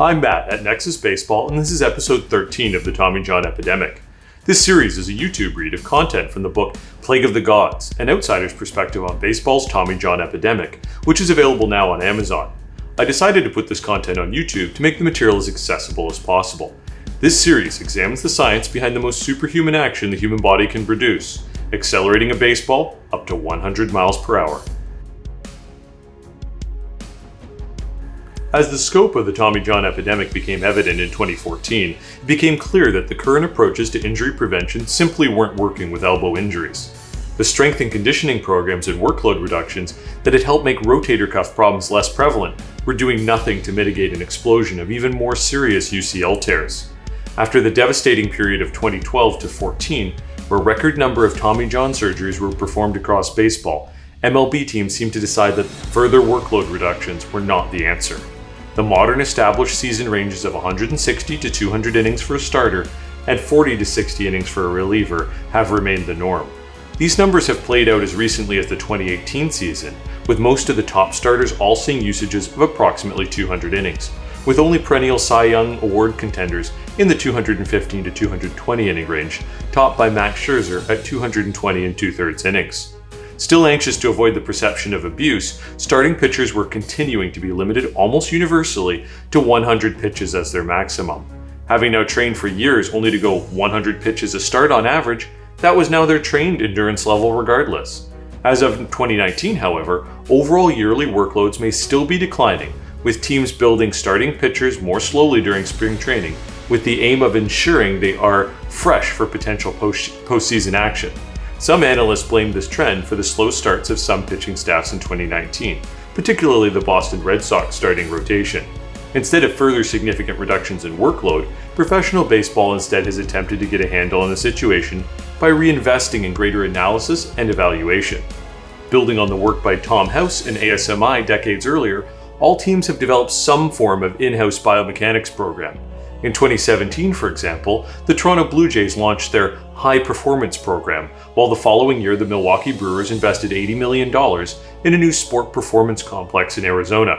I'm Matt at Nexus Baseball, and this is episode 13 of the Tommy John Epidemic. This series is a YouTube read of content from the book Plague of the Gods, an outsider's perspective on baseball's Tommy John epidemic, which is available now on Amazon. I decided to put this content on YouTube to make the material as accessible as possible. This series examines the science behind the most superhuman action the human body can produce, accelerating a baseball up to 100 miles per hour. As the scope of the Tommy John epidemic became evident in 2014, it became clear that the current approaches to injury prevention simply weren't working with elbow injuries. The strength and conditioning programs and workload reductions that had helped make rotator cuff problems less prevalent were doing nothing to mitigate an explosion of even more serious UCL tears. After the devastating period of 2012 to 14, where a record number of Tommy John surgeries were performed across baseball, MLB teams seemed to decide that further workload reductions were not the answer. The modern established season ranges of 160 to 200 innings for a starter and 40 to 60 innings for a reliever have remained the norm. These numbers have played out as recently as the 2018 season, with most of the top starters all seeing usages of approximately 200 innings, with only perennial Cy Young Award contenders in the 215 to 220 inning range, topped by Max Scherzer at 220 and 2/3 innings. Still anxious to avoid the perception of abuse, starting pitchers were continuing to be limited almost universally to 100 pitches as their maximum. Having now trained for years only to go 100 pitches a start on average, that was now their trained endurance level regardless. As of 2019, however, overall yearly workloads may still be declining, with teams building starting pitchers more slowly during spring training, with the aim of ensuring they are fresh for potential postseason action. Some analysts blame this trend for the slow starts of some pitching staffs in 2019, particularly the Boston Red Sox starting rotation. Instead of further significant reductions in workload, professional baseball instead has attempted to get a handle on the situation by reinvesting in greater analysis and evaluation. Building on the work by Tom House and ASMI decades earlier, all teams have developed some form of in-house biomechanics program. In 2017, for example, the Toronto Blue Jays launched their High Performance program, while the following year the Milwaukee Brewers invested $80 million in a new sport performance complex in Arizona.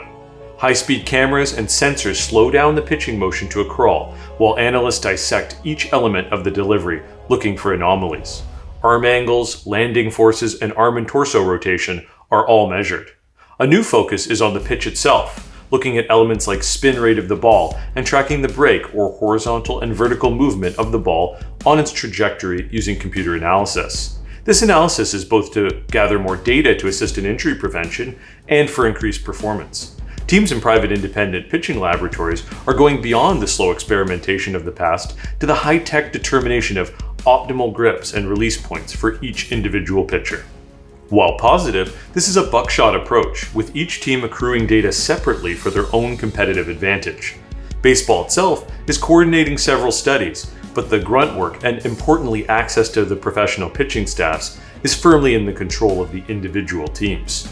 High-speed cameras and sensors slow down the pitching motion to a crawl, while analysts dissect each element of the delivery, looking for anomalies. Arm angles, landing forces, and arm and torso rotation are all measured. A new focus is on the pitch itself, looking at elements like spin rate of the ball and tracking the break or horizontal and vertical movement of the ball on its trajectory using computer analysis. This analysis is both to gather more data to assist in injury prevention and for increased performance. Teams in private independent pitching laboratories are going beyond the slow experimentation of the past to the high-tech determination of optimal grips and release points for each individual pitcher. While positive, this is a buckshot approach, with each team accruing data separately for their own competitive advantage. Baseball itself is coordinating several studies, but the grunt work and, importantly, access to the professional pitching staffs is firmly in the control of the individual teams.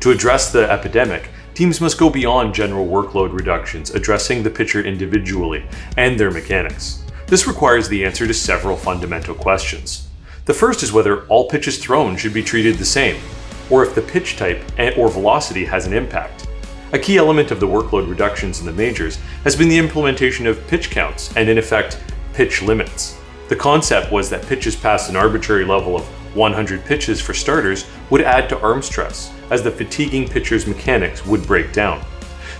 To address the epidemic, teams must go beyond general workload reductions, addressing the pitcher individually and their mechanics. This requires the answer to several fundamental questions. The first is whether all pitches thrown should be treated the same, or if the pitch type or velocity has an impact. A key element of the workload reductions in the majors has been the implementation of pitch counts and, in effect, pitch limits. The concept was that pitches past an arbitrary level of 100 pitches for starters would add to arm stress, as the fatiguing pitcher's mechanics would break down.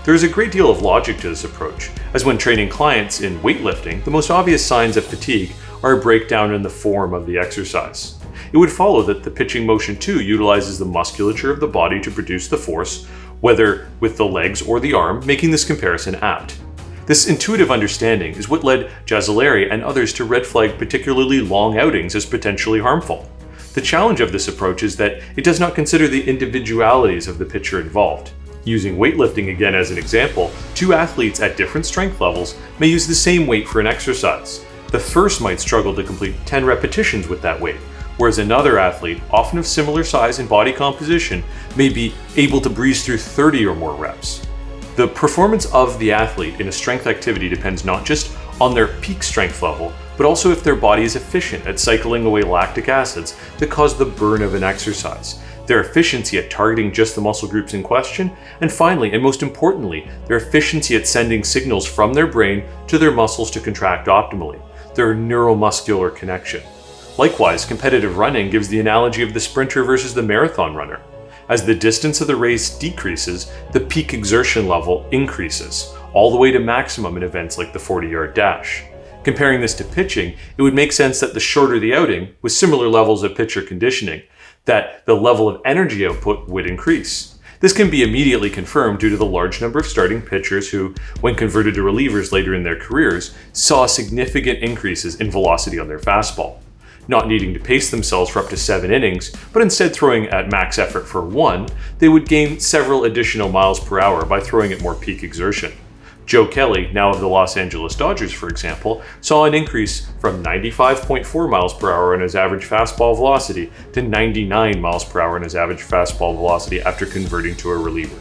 There is a great deal of logic to this approach, as when training clients in weightlifting, the most obvious signs of fatigue are a breakdown in the form of the exercise. It would follow that the pitching motion too utilizes the musculature of the body to produce the force, whether with the legs or the arm, making this comparison apt. This intuitive understanding is what led Jazzelari and others to red flag particularly long outings as potentially harmful. The challenge of this approach is that it does not consider the individualities of the pitcher involved. Using weightlifting again as an example, two athletes at different strength levels may use the same weight for an exercise. The first might struggle to complete 10 repetitions with that weight, whereas another athlete, often of similar size and body composition, may be able to breeze through 30 or more reps. The performance of the athlete in a strength activity depends not just on their peak strength level, but also if their body is efficient at cycling away lactic acids that cause the burn of an exercise. their efficiency at targeting just the muscle groups in question, and finally, and most importantly, their efficiency at sending signals from their brain to their muscles to contract optimally, their neuromuscular connection. Likewise, competitive running gives the analogy of the sprinter versus the marathon runner. As the distance of the race decreases, the peak exertion level increases, all the way to maximum in events like the 40-yard dash. Comparing this to pitching, it would make sense that the shorter the outing, with similar levels of pitcher conditioning, that the level of energy output would increase. This can be immediately confirmed due to the large number of starting pitchers who, when converted to relievers later in their careers, saw significant increases in velocity on their fastball. Not needing to pace themselves for up to 7 innings, but instead throwing at max effort for 1, they would gain several additional miles per hour by throwing at more peak exertion. Joe Kelly, now of the Los Angeles Dodgers for example, saw an increase from 95.4 miles per hour in his average fastball velocity to 99 miles per hour in his average fastball velocity after converting to a reliever.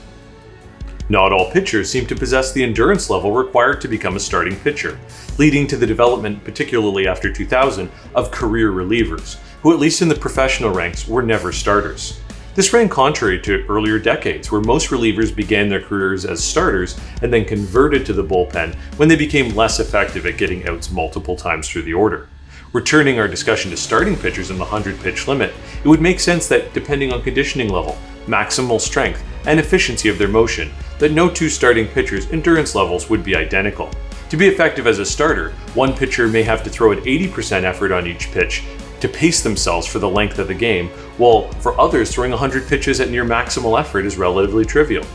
Not all pitchers seem to possess the endurance level required to become a starting pitcher, leading to the development, particularly after 2000, of career relievers, who at least in the professional ranks were never starters. This ran contrary to earlier decades, where most relievers began their careers as starters and then converted to the bullpen when they became less effective at getting outs multiple times through the order. Returning our discussion to starting pitchers in the 100-pitch limit, it would make sense that depending on conditioning level, maximal strength, and efficiency of their motion, that no two starting pitchers' endurance levels would be identical. To be effective as a starter, one pitcher may have to throw at 80% effort on each pitch to pace themselves for the length of the game, while for others throwing 100 pitches at near maximal effort is relatively trivial.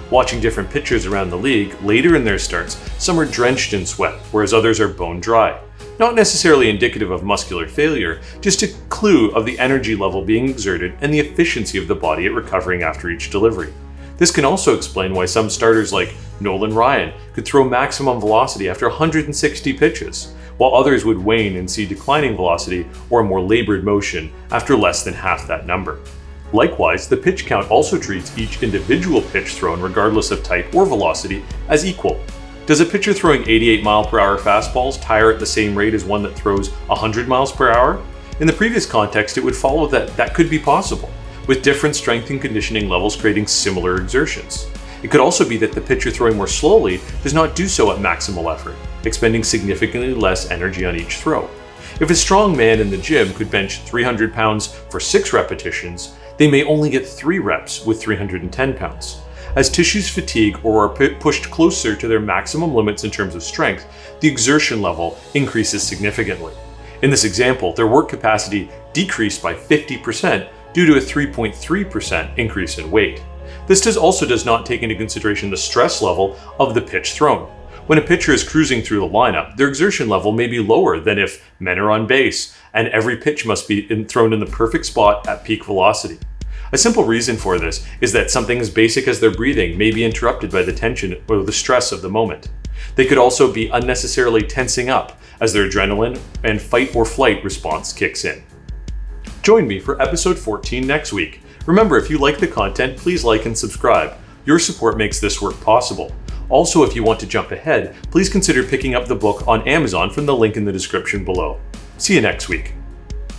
Watching different pitchers around the league, later in their starts, some are drenched in sweat, whereas others are bone dry. Not necessarily indicative of muscular failure, just a clue of the energy level being exerted and the efficiency of the body at recovering after each delivery. This can also explain why some starters like Nolan Ryan could throw maximum velocity after 160 pitches, while others would wane and see declining velocity or a more labored motion after less than half that number. Likewise, the pitch count also treats each individual pitch thrown, regardless of type or velocity, as equal. Does a pitcher throwing 88 mph fastballs tire at the same rate as one that throws 100 mph? In the previous context, it would follow that that could be possible, with different strength and conditioning levels creating similar exertions. It could also be that the pitcher throwing more slowly does not do so at maximal effort, expending significantly less energy on each throw. If a strong man in the gym could bench 300 pounds for 6 repetitions, they may only get 3 reps with 310 pounds. As tissues fatigue or are pushed closer to their maximum limits in terms of strength, the exertion level increases significantly. In this example, their work capacity decreased by 50% due to a 3.3% increase in weight. This also does not take into consideration the stress level of the pitch thrown. When a pitcher is cruising through the lineup, their exertion level may be lower than if men are on base and every pitch must be thrown in the perfect spot at peak velocity. A simple reason for this is that something as basic as their breathing may be interrupted by the tension or the stress of the moment. They could also be unnecessarily tensing up as their adrenaline and fight or flight response kicks in. Join me for episode 14 next week. Remember, if you like the content, please like and subscribe. Your support makes this work possible. Also, if you want to jump ahead, please consider picking up the book on Amazon from the link in the description below. See you next week.